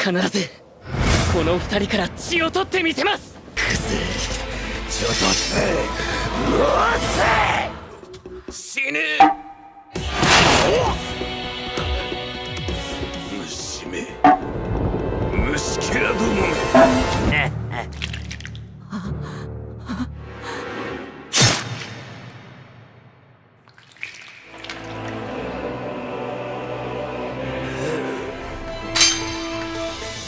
必ずこの二人から血を取ってみせます。クズちょっともう死ぬ。虫め虫けらどもめ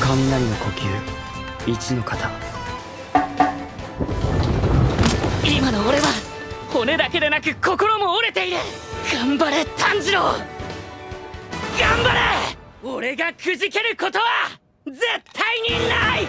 雷の呼吸一の型。今の俺は骨だけでなく心も折れている。頑張れ炭治郎、頑張れ。俺がくじけることは絶対にない。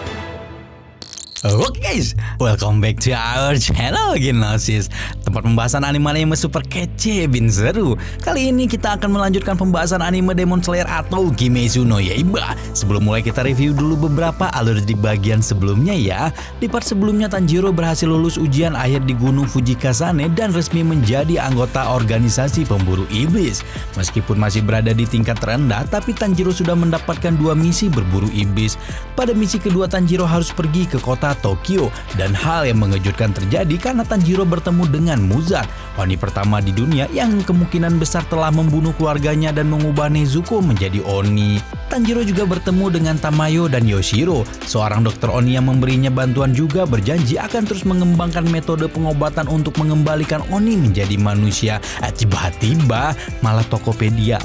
Oke guys, welcome back to our channel Genosis, tempat pembahasan anime super kece bin seru. Kali ini kita akan melanjutkan pembahasan anime Demon Slayer atau Kimetsu no Yaiba. Sebelum mulai kita review dulu beberapa alur di bagian sebelumnya ya. Di part sebelumnya Tanjiro berhasil lulus ujian akhir di Gunung Fujikasane dan resmi menjadi anggota organisasi pemburu iblis. Meskipun masih berada di tingkat terendah, tapi Tanjiro sudah mendapatkan 2 misi berburu iblis. Pada misi kedua Tanjiro harus pergi ke kota Tokyo, dan hal yang mengejutkan terjadi karena Tanjiro bertemu dengan Muzan, Oni pertama di dunia yang kemungkinan besar telah membunuh keluarganya dan mengubah Nezuko menjadi Oni. Tanjiro juga bertemu dengan Tamayo dan Yoshiro, seorang dokter Oni yang memberinya bantuan juga berjanji akan terus mengembangkan metode pengobatan untuk mengembalikan Oni menjadi manusia. Tiba-tiba malah Tokopedia.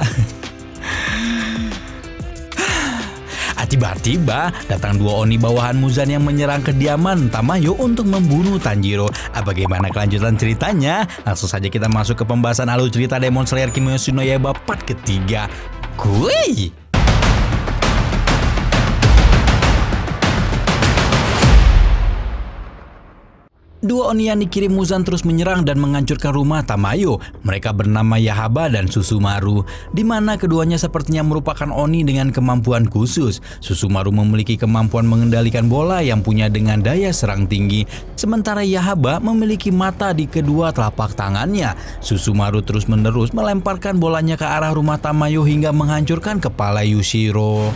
Tiba-tiba datang 2 Oni bawahan Muzan yang menyerang kediaman Tamayo untuk membunuh Tanjiro. Bagaimana kelanjutan ceritanya? Langsung saja kita masuk ke pembahasan alur cerita Demon Slayer Kimetsu no Yaiba part ketiga. Kuy! Dua Oni yang dikirim Muzan terus menyerang dan menghancurkan rumah Tamayo. Mereka bernama Yahaba dan Susumaru, di mana keduanya sepertinya merupakan Oni dengan kemampuan khusus. Susumaru memiliki kemampuan mengendalikan bola yang punya dengan daya serang tinggi, sementara Yahaba memiliki mata di kedua telapak tangannya. Susumaru terus-menerus melemparkan bolanya ke arah rumah Tamayo hingga menghancurkan kepala Yushiro.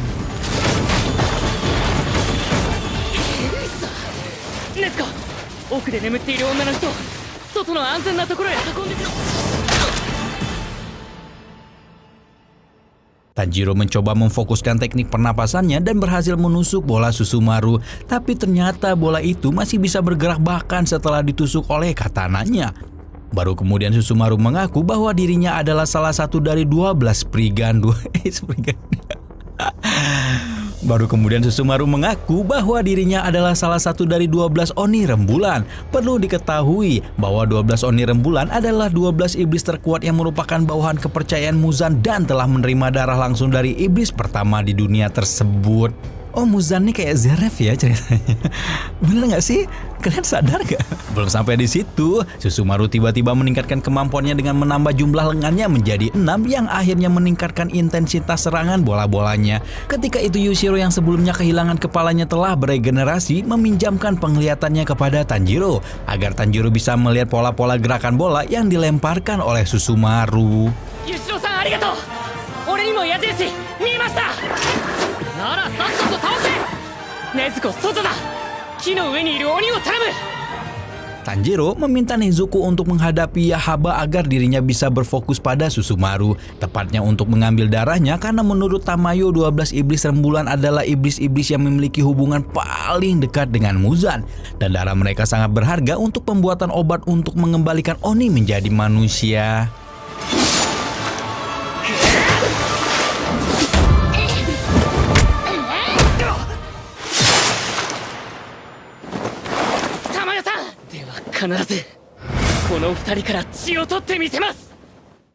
Tanjiro mencoba memfokuskan teknik pernapasannya dan berhasil menusuk bola Susumaru, tapi ternyata bola itu masih bisa bergerak bahkan setelah ditusuk oleh katananya. Baru kemudian Susumaru mengaku bahwa dirinya adalah salah satu dari 12 Spriggan. Baru kemudian Susumaru mengaku bahwa dirinya adalah salah satu dari 12 Oni rembulan. Perlu diketahui bahwa 12 Oni rembulan adalah 12 iblis terkuat yang merupakan bawahan kepercayaan Muzan dan telah menerima darah langsung dari iblis pertama di dunia tersebut. Oh, Muzan nih kayak Zeref ya ceritanya. Bener gak sih? Kalian sadar gak? Belum sampai di situ, Susumaru tiba-tiba meningkatkan kemampuannya dengan menambah jumlah lengannya menjadi 6 yang akhirnya meningkatkan intensitas serangan bola-bolanya. Ketika itu Yushiro yang sebelumnya kehilangan kepalanya telah beregenerasi meminjamkan penglihatannya kepada Tanjiro agar Tanjiro bisa melihat pola-pola gerakan bola yang dilemparkan oleh Susumaru. Yushiro-san, arigatou. Ore ni mo yajeshi miimashita. Nara sassato taose. Nezuko soto da. Ki no ue ni iru Oni wo tanamu. Tanjiro meminta Nezuko untuk menghadapi Yahaba agar dirinya bisa berfokus pada Susumaru, tepatnya untuk mengambil darahnya karena menurut Tamayo 12 iblis rembulan adalah iblis-iblis yang memiliki hubungan paling dekat dengan Muzan, dan darah mereka sangat berharga untuk pembuatan obat untuk mengembalikan Oni menjadi manusia.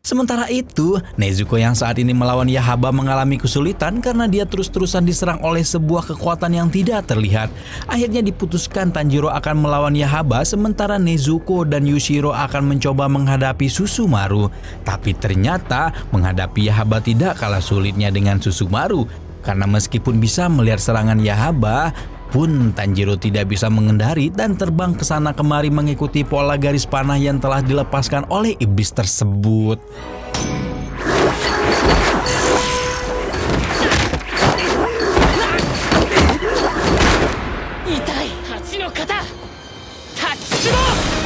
Sementara itu, Nezuko yang saat ini melawan Yahaba mengalami kesulitan karena dia terus-terusan diserang oleh sebuah kekuatan yang tidak terlihat. Akhirnya diputuskan Tanjiro akan melawan Yahaba, sementara Nezuko dan Yushiro akan mencoba menghadapi Susumaru. Tapi ternyata menghadapi Yahaba tidak kalah sulitnya dengan Susumaru, karena meskipun bisa melihat serangan Yahaba, pun Tanjiro tidak bisa mengendari dan terbang ke sana kemari mengikuti pola garis panah yang telah dilepaskan oleh iblis tersebut. 士の型タッチボー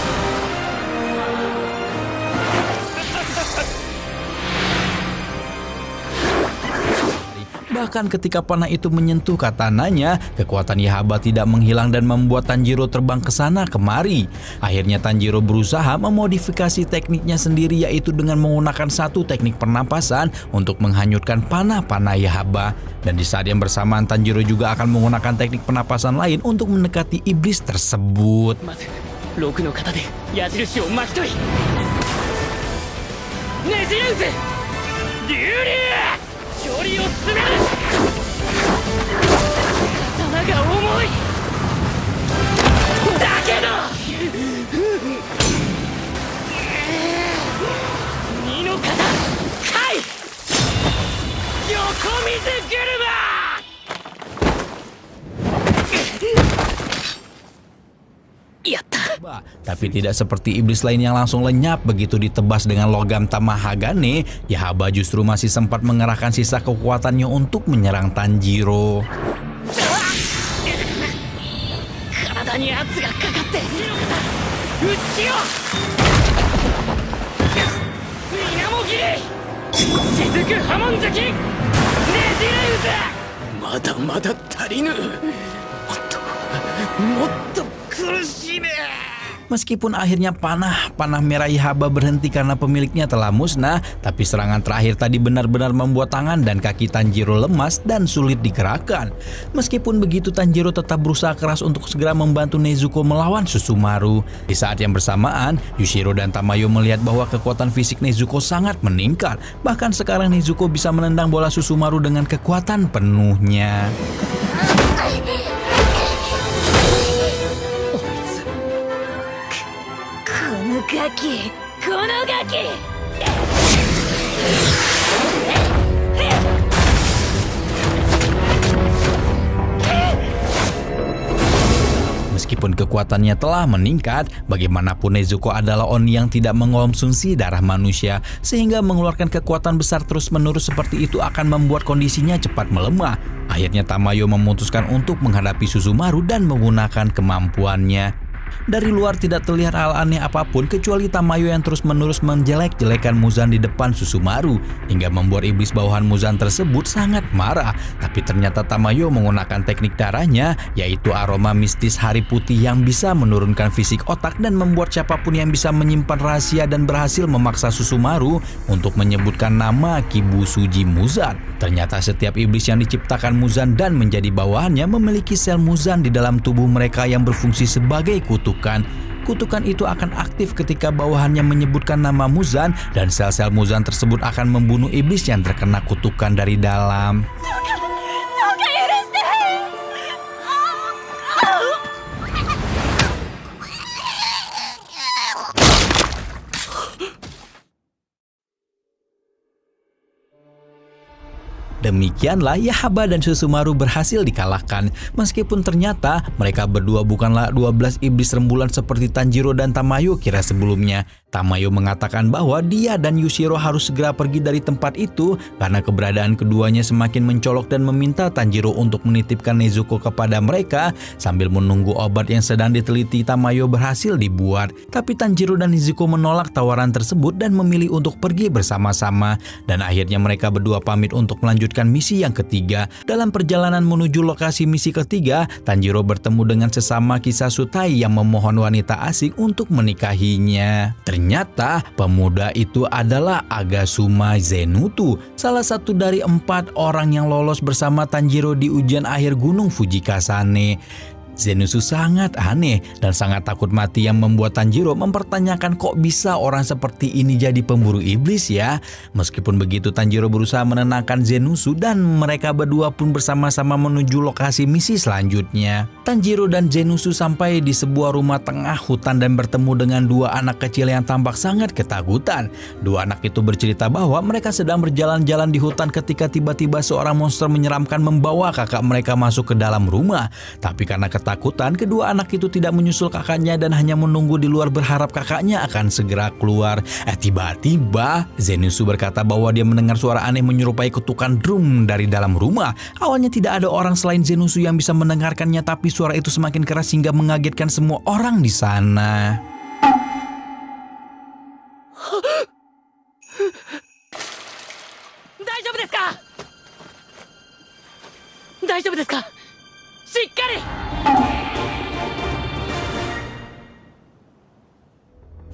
Bahkan ketika panah itu menyentuh katananya, kekuatan Yahaba tidak menghilang dan membuat Tanjiro terbang ke sana kemari. Akhirnya Tanjiro berusaha memodifikasi tekniknya sendiri, yaitu dengan menggunakan satu teknik pernapasan untuk menghanyutkan panah-panah Yahaba. Dan di saat yang bersamaan Tanjiro juga akan menggunakan teknik pernapasan lain untuk mendekati iblis tersebut. まず6の型で矢印を巻き取りねじれ渦流竜距離を詰める刀が重いだけど2の型かい横水車 やった Tapi tidak seperti iblis lain yang langsung lenyap begitu ditebas dengan logam Tamahagane, Yahaba justru masih sempat mengerahkan sisa kekuatannya untuk menyerang Tanjiro. 体に圧がかかって打ちよ水面切り雫波紋突きねじれ渦まだまだ足りぬもっと苦しめ Meskipun akhirnya panah merah Yahaba berhenti karena pemiliknya telah musnah, tapi serangan terakhir tadi benar-benar membuat tangan dan kaki Tanjiro lemas dan sulit digerakkan. Meskipun begitu, Tanjiro tetap berusaha keras untuk segera membantu Nezuko melawan Susumaru. Di saat yang bersamaan, Yushiro dan Tamayo melihat bahwa kekuatan fisik Nezuko sangat meningkat. Bahkan sekarang Nezuko bisa menendang bola Susumaru dengan kekuatan penuhnya. このガキ Meskipun kekuatannya telah meningkat, bagaimanapun Nezuko adalah Oni yang tidak mengonsumsi darah manusia, sehingga mengeluarkan kekuatan besar terus-menerus seperti itu akan membuat kondisinya cepat melemah. Akhirnya Tamayo memutuskan untuk menghadapi Susumaru dan menggunakan kemampuannya. Dari luar tidak terlihat hal aneh apapun kecuali Tamayo yang terus-menerus menjelek-jelekan Muzan di depan Susumaru hingga membuat iblis bawahan Muzan tersebut sangat marah. Tapi ternyata Tamayo menggunakan teknik darahnya, yaitu aroma mistis hari putih yang bisa menurunkan fisik otak dan membuat siapapun yang bisa menyimpan rahasia dan berhasil memaksa Susumaru untuk menyebutkan nama Kibusuji Muzan. Ternyata setiap iblis yang diciptakan Muzan dan menjadi bawahannya memiliki sel Muzan di dalam tubuh mereka yang berfungsi sebagai kutukan. Kutukan itu akan aktif ketika bawahannya menyebutkan nama Muzan dan sel-sel Muzan tersebut akan membunuh iblis yang terkena kutukan dari dalam. Demikianlah Yahaba dan Susumaru berhasil dikalahkan. Meskipun ternyata mereka berdua bukanlah 12 iblis rembulan seperti Tanjiro dan Tamayo kira sebelumnya. Tamayo mengatakan bahwa dia dan Yushiro harus segera pergi dari tempat itu karena keberadaan keduanya semakin mencolok dan meminta Tanjiro untuk menitipkan Nezuko kepada mereka sambil menunggu obat yang sedang diteliti Tamayo berhasil dibuat. Tapi Tanjiro dan Nezuko menolak tawaran tersebut dan memilih untuk pergi bersama-sama. Dan akhirnya mereka berdua pamit untuk melanjutkan misi yang ketiga. Dalam perjalanan menuju lokasi misi ketiga, Tanjiro bertemu dengan sesama kisah Sutai yang memohon wanita asing untuk menikahinya. Ternyata pemuda itu adalah Agasuma Zenutsu, salah satu dari 4 orang yang lolos bersama Tanjiro di ujian akhir Gunung Fujikasane. Zenutsu sangat aneh dan sangat takut mati yang membuat Tanjiro mempertanyakan kok bisa orang seperti ini jadi pemburu iblis ya. Meskipun begitu Tanjiro berusaha menenangkan Zenutsu dan mereka berdua pun bersama-sama menuju lokasi misi selanjutnya. Tanjiro dan Zenutsu sampai di sebuah rumah tengah hutan dan bertemu dengan 2 anak kecil yang tampak sangat ketakutan. 2 anak itu bercerita bahwa mereka sedang berjalan-jalan di hutan ketika tiba-tiba seorang monster menyeramkan membawa kakak mereka masuk ke dalam rumah. Tapi karena ketakutan ketakutan, kedua anak itu tidak menyusul kakaknya dan hanya menunggu di luar berharap kakaknya akan segera keluar. Tiba-tiba Zenitsu berkata bahwa dia mendengar suara aneh menyerupai ketukan drum dari dalam rumah. Awalnya tidak ada orang selain Zenitsu yang bisa mendengarkannya, tapi suara itu semakin keras hingga mengagetkan semua orang di sana.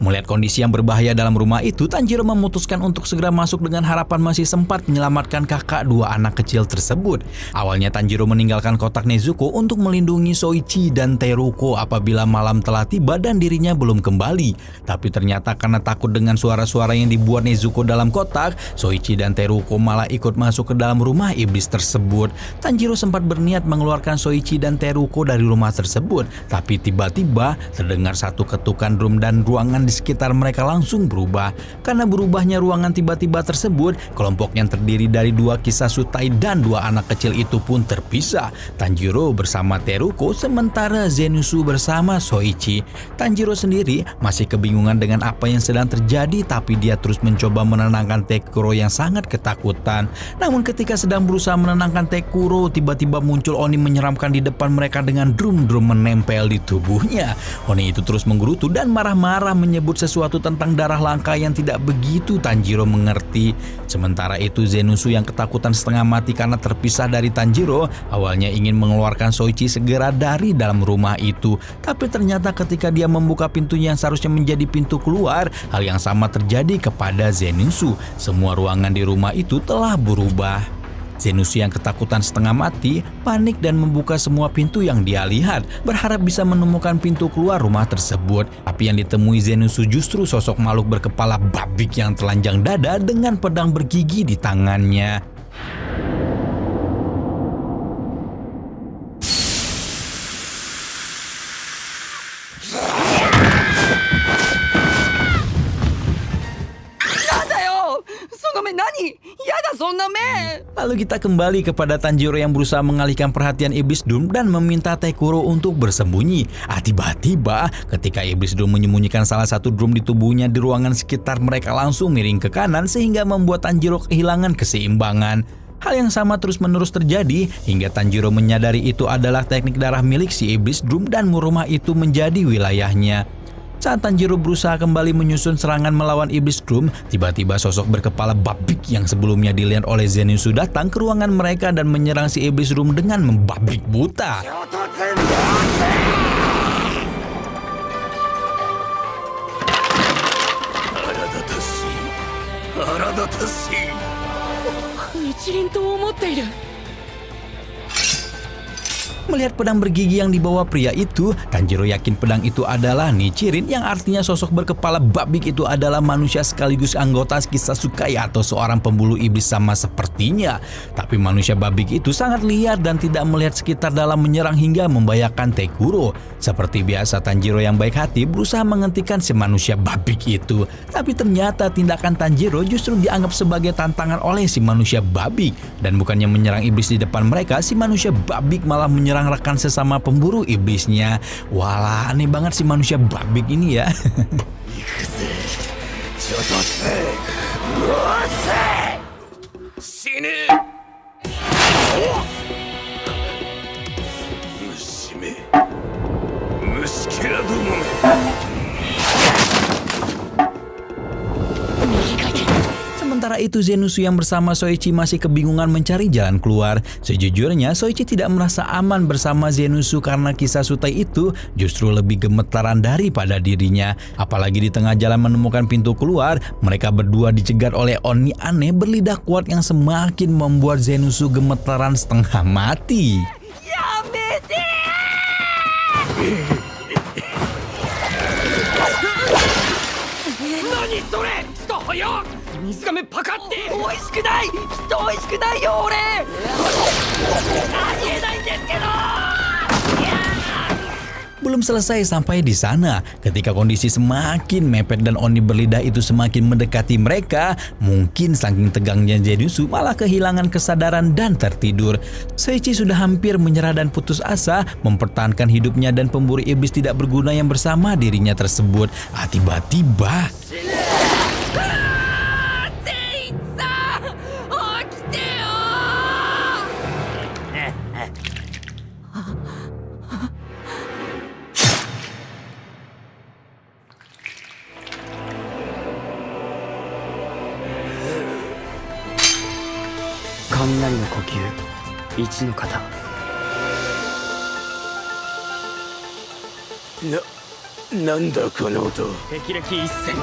Melihat kondisi yang berbahaya dalam rumah itu, Tanjiro memutuskan untuk segera masuk dengan harapan masih sempat menyelamatkan kakak dua anak kecil tersebut. Awalnya Tanjiro meninggalkan kotak Nezuko untuk melindungi Soichi dan Teruko apabila malam telah tiba dan dirinya belum kembali. Tapi ternyata karena takut dengan suara-suara yang dibuat Nezuko dalam kotak, Soichi dan Teruko malah ikut masuk ke dalam rumah iblis tersebut. Tanjiro sempat berniat mengeluarkan Soichi dan Teruko dari rumah tersebut, tapi tiba-tiba terdengar satu ketukan drum dan ruangan di sekitar mereka langsung berubah. Karena berubahnya ruangan tiba-tiba tersebut, kelompok yang terdiri dari dua Kisasutai dan dua anak kecil itu pun terpisah. Tanjiro bersama Teruko, sementara Zenitsu bersama Soichi. Tanjiro sendiri masih kebingungan dengan apa yang sedang terjadi, tapi dia terus mencoba menenangkan Tekuro yang sangat ketakutan. Namun ketika sedang berusaha menenangkan Tekuro, tiba-tiba muncul Oni menyeramkan di depan mereka dengan drum-drum menempel di tubuhnya. Oni itu terus menggerutu dan marah-marah menyebut sesuatu tentang darah langka yang tidak begitu Tanjiro mengerti. Sementara itu Zenitsu yang ketakutan setengah mati karena terpisah dari Tanjiro, awalnya ingin mengeluarkan Soichi segera dari dalam rumah itu. Tapi ternyata ketika dia membuka pintu yang seharusnya menjadi pintu keluar, hal yang sama terjadi kepada Zenitsu. Semua ruangan di rumah itu telah berubah. Zenitsu yang ketakutan setengah mati, panik dan membuka semua pintu yang dia lihat, berharap bisa menemukan pintu keluar rumah tersebut. Tapi yang ditemui Zenitsu justru sosok makhluk berkepala babik yang telanjang dada dengan pedang bergigi di tangannya. Lalu kita kembali kepada Tanjiro yang berusaha mengalihkan perhatian Iblis Doom dan meminta Tekuro untuk bersembunyi. Tiba-tiba ketika Iblis Doom menyembunyikan salah satu drum di tubuhnya di ruangan sekitar, mereka langsung miring ke kanan sehingga membuat Tanjiro kehilangan keseimbangan. Hal yang sama terus-menerus terjadi hingga Tanjiro menyadari itu adalah teknik darah milik si Iblis Doom dan rumah itu menjadi wilayahnya. Saat Tanjiro berusaha kembali menyusun serangan melawan Iblis Doom, tiba-tiba sosok berkepala babik yang sebelumnya dilihat oleh Zenitsu datang ke ruangan mereka dan menyerang si Iblis Doom dengan membabik buta. Melihat pedang bergigi yang dibawa pria itu, Tanjiro yakin pedang itu adalah Nichirin, yang artinya sosok berkepala babik itu adalah manusia sekaligus anggota Kisasukai atau seorang pembulu iblis sama sepertinya. Tapi manusia babik itu sangat liar dan tidak melihat sekitar dalam menyerang hingga membahayakan Tekuro. Seperti biasa, Tanjiro yang baik hati berusaha menghentikan si manusia babik itu. Tapi ternyata tindakan Tanjiro justru dianggap sebagai tantangan oleh si manusia babik. Dan bukannya menyerang iblis di depan mereka, si manusia babik malah menyerang rekan sesama pemburu iblisnya. Walah, aneh banget si manusia babik ini ya. Sementara itu Zenitsu yang bersama Soichi masih kebingungan mencari jalan keluar. Sejujurnya Soichi tidak merasa aman bersama Zenitsu karena Kisasutai itu justru lebih gemetaran daripada dirinya. Apalagi di tengah jalan menemukan pintu keluar, mereka berdua dicegat oleh Oni aneh berlidah kuat yang semakin membuat Zenitsu gemetaran setengah mati. Belum selesai sampai di sana, ketika kondisi semakin mepet dan Oni berlidah itu semakin mendekati mereka, mungkin saking tegangnya Zenitsu malah kehilangan kesadaran dan tertidur. Soichi sudah hampir menyerah dan putus asa mempertahankan hidupnya dan pemburu iblis tidak berguna yang bersama dirinya tersebut. Tiba-tiba雷の呼吸一の型なんだこの音。霹靂一閃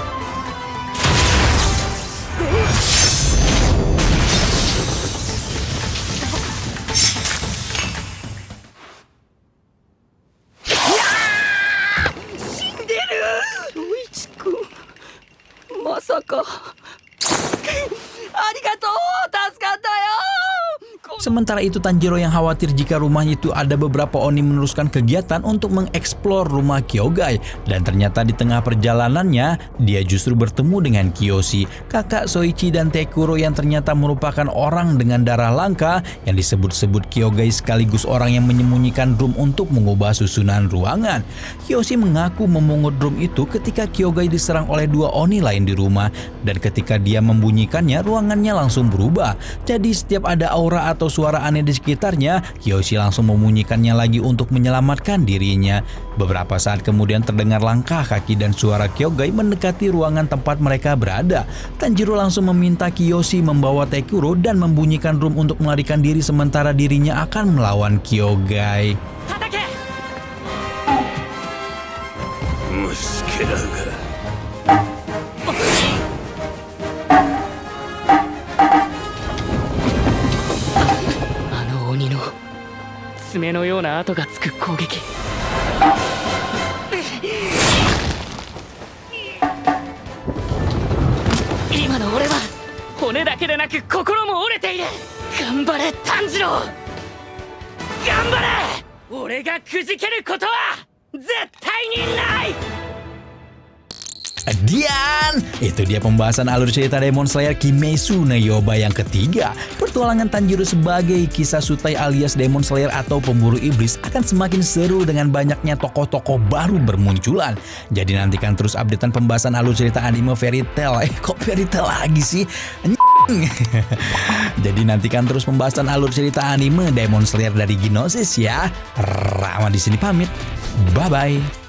死んでるロイチ君まさかありがとう助かったよ Sementara itu Tanjiro yang khawatir jika rumahnya itu ada beberapa Oni meneruskan kegiatan untuk mengeksplor rumah Kyogai. Dan ternyata di tengah perjalanannya, dia justru bertemu dengan Kiyoshi, kakak Soichi dan Tekuro yang ternyata merupakan orang dengan darah langka yang disebut-sebut Kyogai sekaligus orang yang menyembunyikan drum untuk mengubah susunan ruangan. Kiyoshi mengaku memungut drum itu ketika Kyogai diserang oleh dua Oni lain di rumah. Dan ketika dia membunyikannya, ruangannya langsung berubah. Jadi setiap ada aura atau suara aneh di sekitarnya, Kiyoshi langsung membunyikannya lagi untuk menyelamatkan dirinya. Beberapa saat kemudian terdengar langkah kaki dan suara Kyogai mendekati ruangan tempat mereka berada. Tanjiro langsung meminta Kiyoshi membawa Tekuro dan membunyikan drum untuk melarikan diri sementara dirinya akan melawan Kyogai. 虫けらが。あの鬼の爪のような跡がつく攻撃今の俺は骨だけでなく心も折れている頑張れ炭治郎頑張れ俺がくじけることは絶対にない Dan itu dia pembahasan alur cerita Demon Slayer Kimetsu no Yaiba yang ketiga. Pertualangan Tanjiro sebagai kisah Sutai alias Demon Slayer atau pemburu iblis akan semakin seru dengan banyaknya tokoh-tokoh baru bermunculan. Jadi nantikan terus updatean pembahasan alur cerita anime Fairy Tail. Kok Fairy Tail lagi sih? Jadi nantikan terus pembahasan alur cerita anime Demon Slayer dari Gnosis ya. Rama di sini pamit. Bye bye.